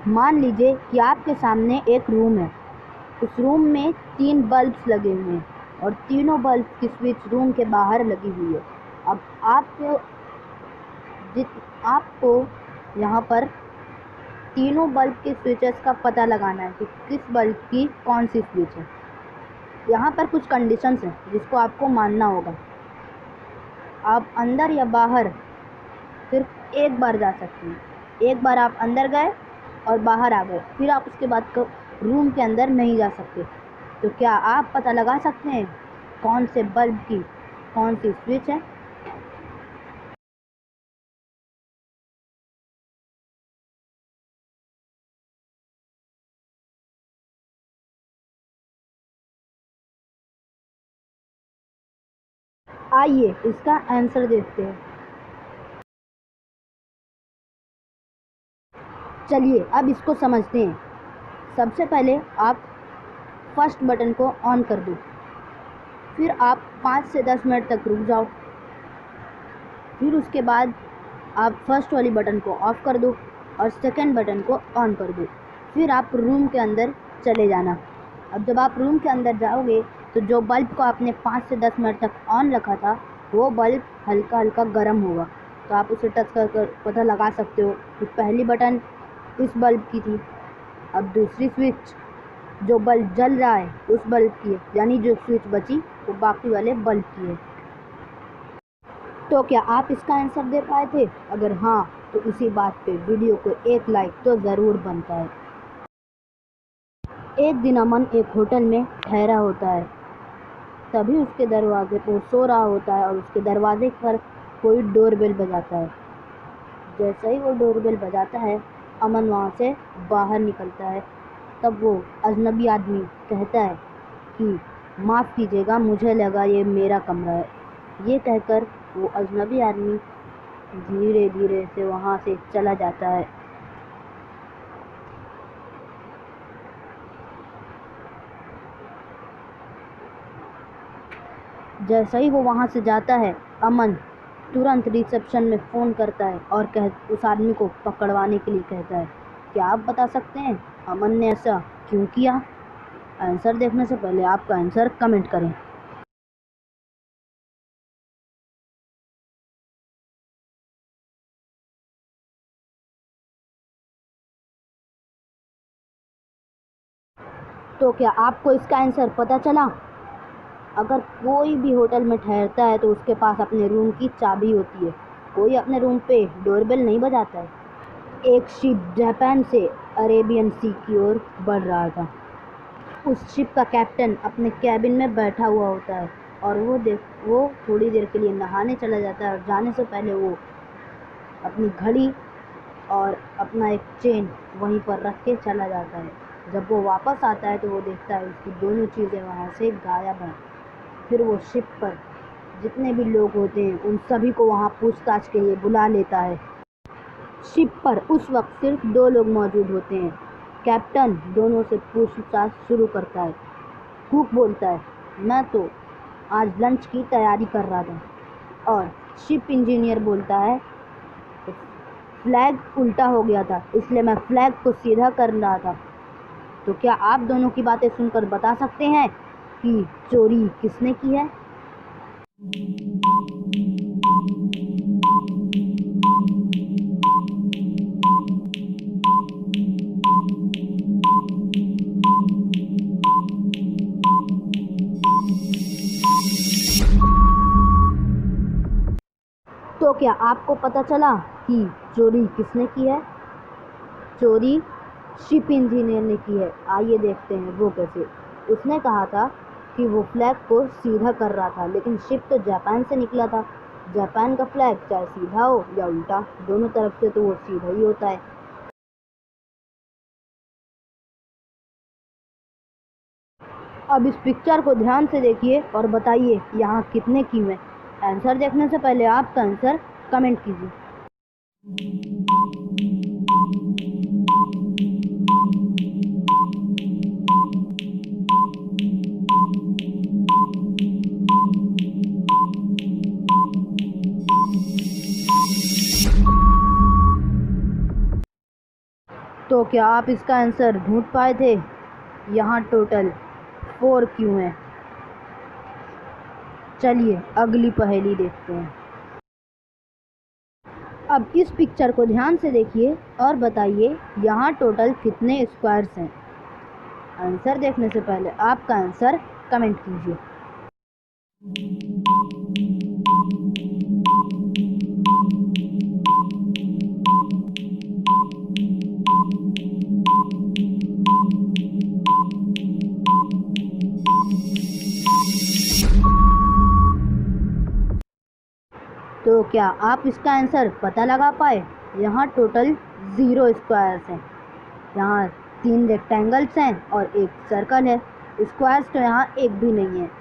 मान लीजिए कि आपके सामने एक रूम है। उस रूम में 3 बल्ब्स लगे हुए हैं और तीनों बल्ब की स्विच रूम के बाहर लगी हुई है। अब आपको यहाँ पर तीनों बल्ब के स्विचेस का पता लगाना है कि किस बल्ब की कौन सी स्विच है। यहाँ पर कुछ कंडीशंस हैं जिसको आपको मानना होगा। आप अंदर या बाहर सिर्फ एक बार जा सकते हैं। एक बार आप अंदर गए और बाहर आ गए, फिर आप उसके बाद रूम के अंदर नहीं जा सकते। तो क्या आप पता लगा सकते हैं कौन से बल्ब की कौन सी स्विच है? आइए इसका आंसर देखते हैं। चलिए अब इसको समझते हैं। सबसे पहले आप फर्स्ट बटन को ऑन कर दो, फिर आप 5 से 10 मिनट तक रुक जाओ, फिर उसके बाद आप फर्स्ट वाली बटन को ऑफ कर दो और सेकंड बटन को ऑन कर दो, फिर आप रूम के अंदर चले जाना। अब जब आप रूम के अंदर जाओगे तो जो बल्ब को आपने 5 से 10 मिनट तक ऑन रखा था वो बल्ब हल्का हल्का गर्म होगा। तो आप उसे टच कर पता लगा सकते हो कि पहली बटन इस बल्ब की थी। अब दूसरी स्विच जो बल्ब जल रहा है उस बल्ब की है, यानी जो स्विच बची वो बाकी वाले बल्ब की है। तो क्या आप इसका आंसर दे पाए थे? अगर हाँ तो इसी बात पे वीडियो को एक लाइक तो ज़रूर बनता है। एक दिन अमन एक होटल में ठहरा होता है। तभी उसके दरवाजे पर सो रहा होता है और उसके दरवाजे पर कोई डोरबेल बजाता है। जैसे ही वो डोरबेल बजाता है अमन वहाँ से बाहर निकलता है। तब वो अजनबी आदमी कहता है कि माफ़ कीजिएगा, मुझे लगा ये मेरा कमरा है। ये कहकर वो अजनबी आदमी धीरे धीरे से वहाँ से चला जाता है। जैसे ही वो वहाँ से जाता है अमन तुरंत रिसेप्शन में फ़ोन करता है और उस आदमी को पकड़वाने के लिए कहता है। क्या आप बता सकते हैं अमन ने ऐसा क्यों किया? आंसर देखने से पहले आपका आंसर कमेंट करें। तो क्या आपको इसका आंसर पता चला? अगर कोई भी होटल में ठहरता है तो उसके पास अपने रूम की चाबी होती है। कोई अपने रूम पे डोरबेल नहीं बजाता है। एक शिप जापान से अरेबियन सी की ओर बढ़ रहा था। उस शिप का कैप्टन अपने कैबिन में बैठा हुआ होता है और वो थोड़ी देर के लिए नहाने चला जाता है और जाने से पहले वो अपनी घड़ी और अपना एक चेन वहीं पर रख के चला जाता है। जब वो वापस आता है तो वो देखता है उसकी दोनों चीज़ें वहाँ से गायब हैं। फिर वो शिप पर जितने भी लोग होते हैं उन सभी को वहाँ पूछताछ के लिए बुला लेता है। शिप पर उस वक्त सिर्फ 2 लोग मौजूद होते हैं। कैप्टन दोनों से पूछताछ शुरू करता है। कुक बोलता है, मैं तो आज लंच की तैयारी कर रहा था। और शिप इंजीनियर बोलता है, फ्लैग उल्टा हो गया था इसलिए मैं फ्लैग को सीधा कर रहा था। तो क्या आप दोनों की बातें सुनकर बता सकते हैं कि चोरी किसने की है? तो क्या आपको पता चला कि चोरी किसने की है? चोरी शिप इंजीनियर ने की है। आइए देखते हैं वो कैसे। उसने कहा था कि वो फ्लैग को सीधा कर रहा था, लेकिन शिप तो जापान से निकला था। जापान का फ्लैग चाहे सीधा हो या उल्टा, दोनों तरफ से तो वो सीधा ही होता है। अब इस पिक्चर को ध्यान से देखिए और बताइए यहाँ कितने क्यों हैं। आंसर देखने से पहले आपका आंसर कमेंट कीजिए। तो क्या आप इसका आंसर ढूंढ पाए थे? यहाँ टोटल 4 क्यों है? चलिए अगली पहेली देखते हैं। अब इस पिक्चर को ध्यान से देखिए और बताइए यहाँ टोटल कितने स्क्वायर्स हैं। आंसर देखने से पहले आपका आंसर कमेंट कीजिए। तो क्या आप इसका आंसर पता लगा पाए? यहाँ टोटल 0 स्क्वायर्स हैं। यहाँ 3 रेक्टेंगल्स हैं और एक सर्कल है। स्क्वायर्स तो यहाँ एक भी नहीं है।